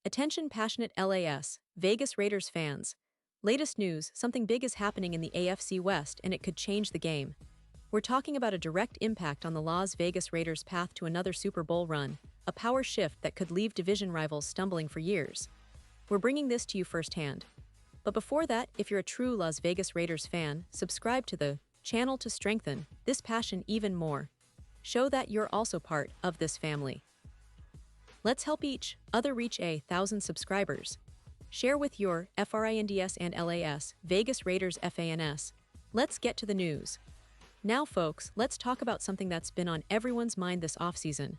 Attention passionate LAS, Vegas Raiders fans. Latest news, something big is happening in the AFC West and it could change the game. We're talking about a direct impact on the Las Vegas Raiders' path to another Super Bowl run, a power shift that could leave division rivals stumbling for years. We're bringing this to you firsthand. But before that, if you're a true Las Vegas Raiders fan, subscribe to the channel to strengthen this passion even more. Show that you're also part of this family. Let's help each other reach 1,000 subscribers. Share with your FRINDS and LAS, Vegas Raiders FANS. Let's get to the news. Now folks, let's talk about something that's been on everyone's mind this offseason.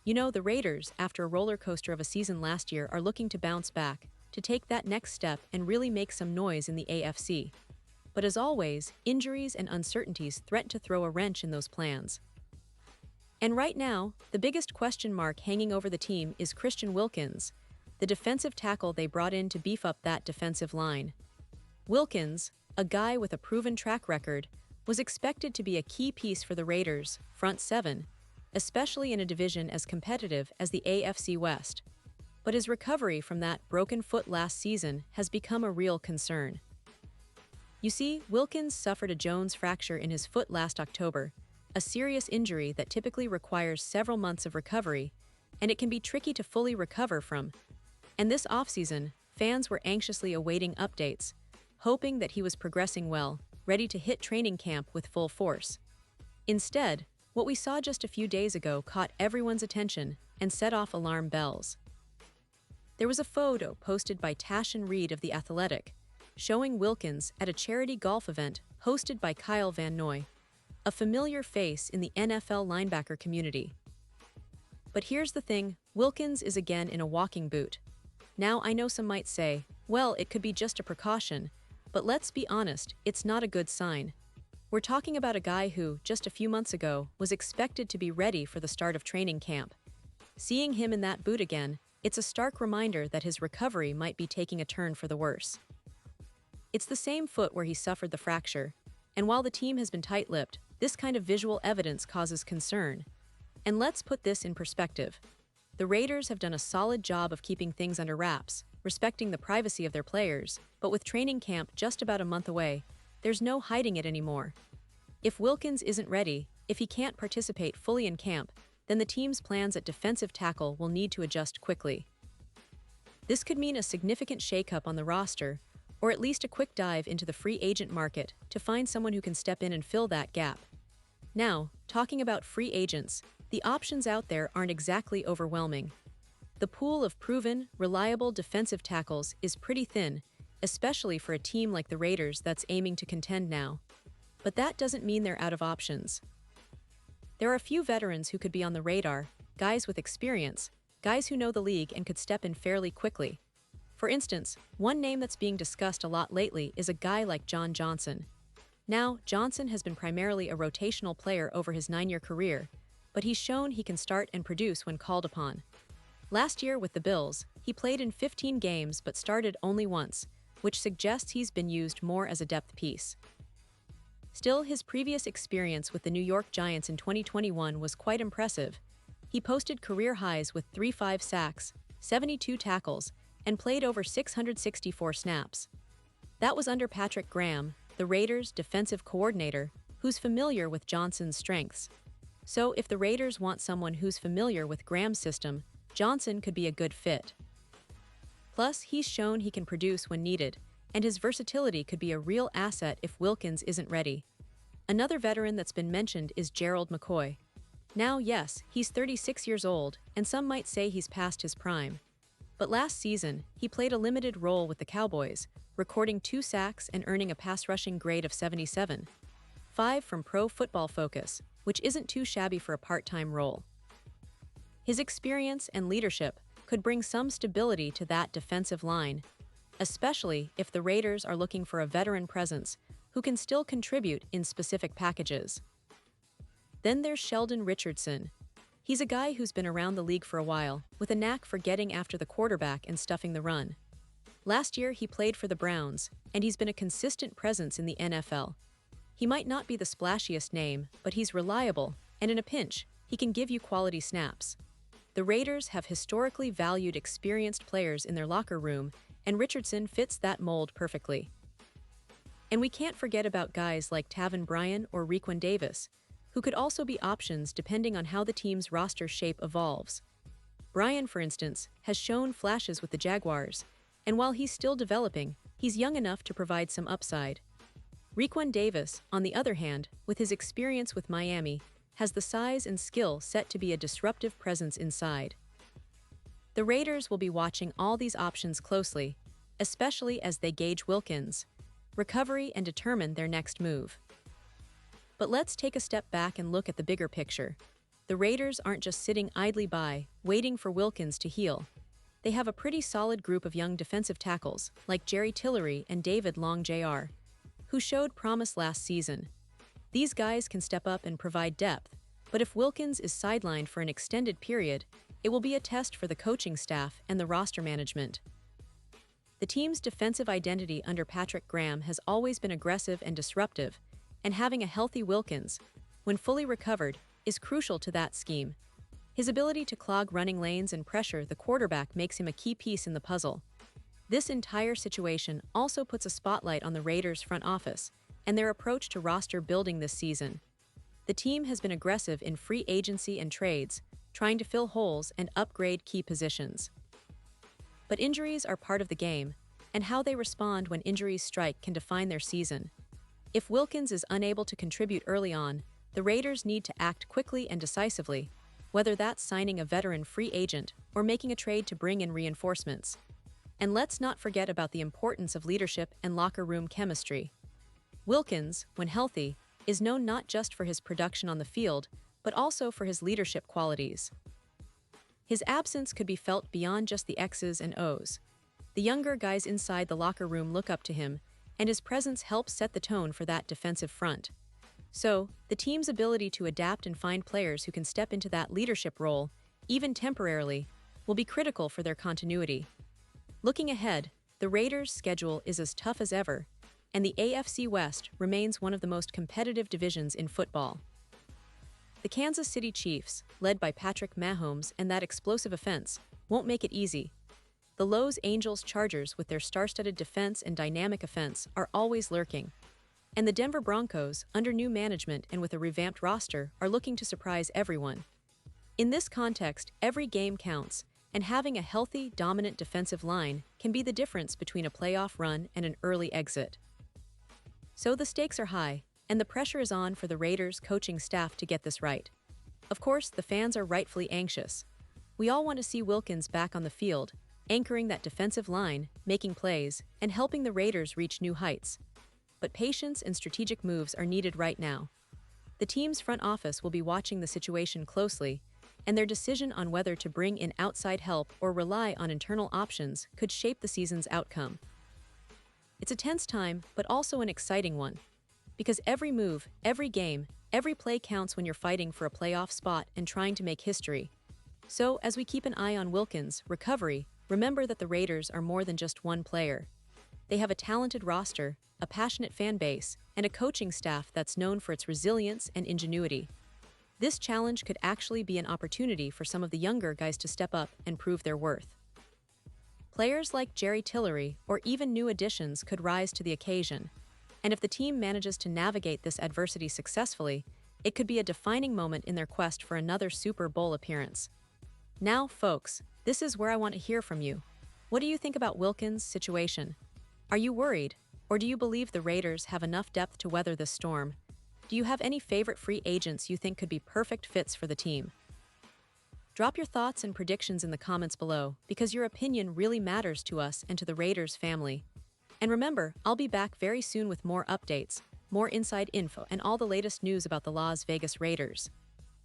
You know, the Raiders, after a roller coaster of a season last year, are looking to bounce back, to take that next step and really make some noise in the AFC. But as always, injuries and uncertainties threaten to throw a wrench in those plans. And right now, the biggest question mark hanging over the team is Christian Wilkins, the defensive tackle they brought in to beef up that defensive line. Wilkins, a guy with a proven track record, was expected to be a key piece for the Raiders' front seven, especially in a division as competitive as the AFC West. But his recovery from that broken foot last season has become a real concern. You see, Wilkins suffered a Jones fracture in his foot last October, a serious injury that typically requires several months of recovery, and it can be tricky to fully recover from. And this offseason, fans were anxiously awaiting updates, hoping that he was progressing well, ready to hit training camp with full force. Instead, what we saw just a few days ago caught everyone's attention and set off alarm bells. There was a photo posted by Tashan Reed of The Athletic, showing Wilkins at a charity golf event hosted by Kyle Van Noy, a familiar face in the NFL linebacker community. But here's the thing, Wilkins is again in a walking boot. Now I know some might say, well, it could be just a precaution, but let's be honest, it's not a good sign. We're talking about a guy who, just a few months ago, was expected to be ready for the start of training camp. Seeing him in that boot again, it's a stark reminder that his recovery might be taking a turn for the worse. It's the same foot where he suffered the fracture, and while the team has been tight-lipped, this kind of visual evidence causes concern. And let's put this in perspective. The Raiders have done a solid job of keeping things under wraps, respecting the privacy of their players, but with training camp just about a month away, there's no hiding it anymore. If Wilkins isn't ready, if he can't participate fully in camp, then the team's plans at defensive tackle will need to adjust quickly. This could mean a significant shakeup on the roster, or at least a quick dive into the free agent market to find someone who can step in and fill that gap. Now, talking about free agents, the options out there aren't exactly overwhelming. The pool of proven, reliable defensive tackles is pretty thin, especially for a team like the Raiders that's aiming to contend now. But that doesn't mean they're out of options. There are a few veterans who could be on the radar, guys with experience, guys who know the league and could step in fairly quickly. For instance, one name that's being discussed a lot lately is a guy like John Johnson. Now, Johnson has been primarily a rotational player over his 9-year career, but he's shown he can start and produce when called upon. Last year with the Bills, he played in 15 games but started only once, which suggests he's been used more as a depth piece. Still, his previous experience with the New York Giants in 2021 was quite impressive. He posted career highs with 35 sacks, 72 tackles, and played over 664 snaps. That was under Patrick Graham, the Raiders' defensive coordinator, who's familiar with Johnson's strengths. So if the Raiders want someone who's familiar with Graham's system, Johnson could be a good fit. Plus, he's shown he can produce when needed, and his versatility could be a real asset if Wilkins isn't ready. Another veteran that's been mentioned is Gerald McCoy. Now, yes, he's 36 years old, and some might say he's past his prime. But last season, he played a limited role with the Cowboys, recording 2 sacks and earning a pass-rushing grade of 77. 5 from Pro Football Focus, which isn't too shabby for a part-time role. His experience and leadership could bring some stability to that defensive line, especially if the Raiders are looking for a veteran presence who can still contribute in specific packages. Then there's Sheldon Richardson. He's a guy who's been around the league for a while, with a knack for getting after the quarterback and stuffing the run. Last year, he played for the Browns, and he's been a consistent presence in the NFL. He might not be the splashiest name, but he's reliable, and in a pinch, he can give you quality snaps. The Raiders have historically valued experienced players in their locker room, and Richardson fits that mold perfectly. And we can't forget about guys like Taven Bryan or Raekwon Davis, who could also be options depending on how the team's roster shape evolves. Bryan, for instance, has shown flashes with the Jaguars, and while he's still developing, he's young enough to provide some upside. Raekwon Davis, on the other hand, with his experience with Miami, has the size and skill set to be a disruptive presence inside. The Raiders will be watching all these options closely, especially as they gauge Wilkins' recovery and determine their next move. But let's take a step back and look at the bigger picture. The Raiders aren't just sitting idly by, waiting for Wilkins to heal. They have a pretty solid group of young defensive tackles, like Jerry Tillery and David Long Jr., who showed promise last season. These guys can step up and provide depth, but if Wilkins is sidelined for an extended period, it will be a test for the coaching staff and the roster management. The team's defensive identity under Patrick Graham has always been aggressive and disruptive, and having a healthy Wilkins, when fully recovered, is crucial to that scheme. His ability to clog running lanes and pressure the quarterback makes him a key piece in the puzzle. This entire situation also puts a spotlight on the Raiders' front office and their approach to roster building this season. The team has been aggressive in free agency and trades, trying to fill holes and upgrade key positions. But injuries are part of the game, and how they respond when injuries strike can define their season. If Wilkins is unable to contribute early on, the Raiders need to act quickly and decisively, whether that's signing a veteran free agent or making a trade to bring in reinforcements. And let's not forget about the importance of leadership and locker room chemistry. Wilkins, when healthy, is known not just for his production on the field, but also for his leadership qualities. His absence could be felt beyond just the X's and O's. The younger guys inside the locker room look up to him, and his presence helps set the tone for that defensive front. So, the team's ability to adapt and find players who can step into that leadership role, even temporarily, will be critical for their continuity. Looking ahead, the Raiders' schedule is as tough as ever, and the AFC West remains one of the most competitive divisions in football. The Kansas City Chiefs, led by Patrick Mahomes and that explosive offense, won't make it easy. The Los Angeles Chargers, with their star-studded defense and dynamic offense, are always lurking. And the Denver Broncos, under new management and with a revamped roster, are looking to surprise everyone. In this context, every game counts, and having a healthy, dominant defensive line can be the difference between a playoff run and an early exit. So the stakes are high, and the pressure is on for the Raiders' coaching staff to get this right. Of course, the fans are rightfully anxious. We all want to see Wilkins back on the field, anchoring that defensive line, making plays, and helping the Raiders reach new heights. But patience and strategic moves are needed right now. The team's front office will be watching the situation closely, and their decision on whether to bring in outside help or rely on internal options could shape the season's outcome. It's a tense time, but also an exciting one. Because every move, every game, every play counts when you're fighting for a playoff spot and trying to make history. So, as we keep an eye on Wilkins' recovery, remember that the Raiders are more than just one player. They have a talented roster, a passionate fan base, and a coaching staff that's known for its resilience and ingenuity. This challenge could actually be an opportunity for some of the younger guys to step up and prove their worth. Players like Jerry Tillery or even new additions could rise to the occasion. And if the team manages to navigate this adversity successfully, it could be a defining moment in their quest for another Super Bowl appearance. Now, folks, this is where I want to hear from you. What do you think about Wilkins' situation? Are you worried, or do you believe the Raiders have enough depth to weather this storm? Do you have any favorite free agents you think could be perfect fits for the team? Drop your thoughts and predictions in the comments below, because your opinion really matters to us and to the Raiders family. And remember, I'll be back very soon with more updates, more inside info, and all the latest news about the Las Vegas Raiders.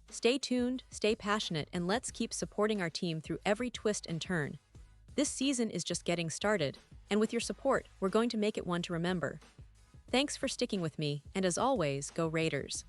Stay tuned, stay passionate, and let's keep supporting our team through every twist and turn. This season is just getting started, and with your support, we're going to make it one to remember. Thanks for sticking with me, and as always, go Raiders.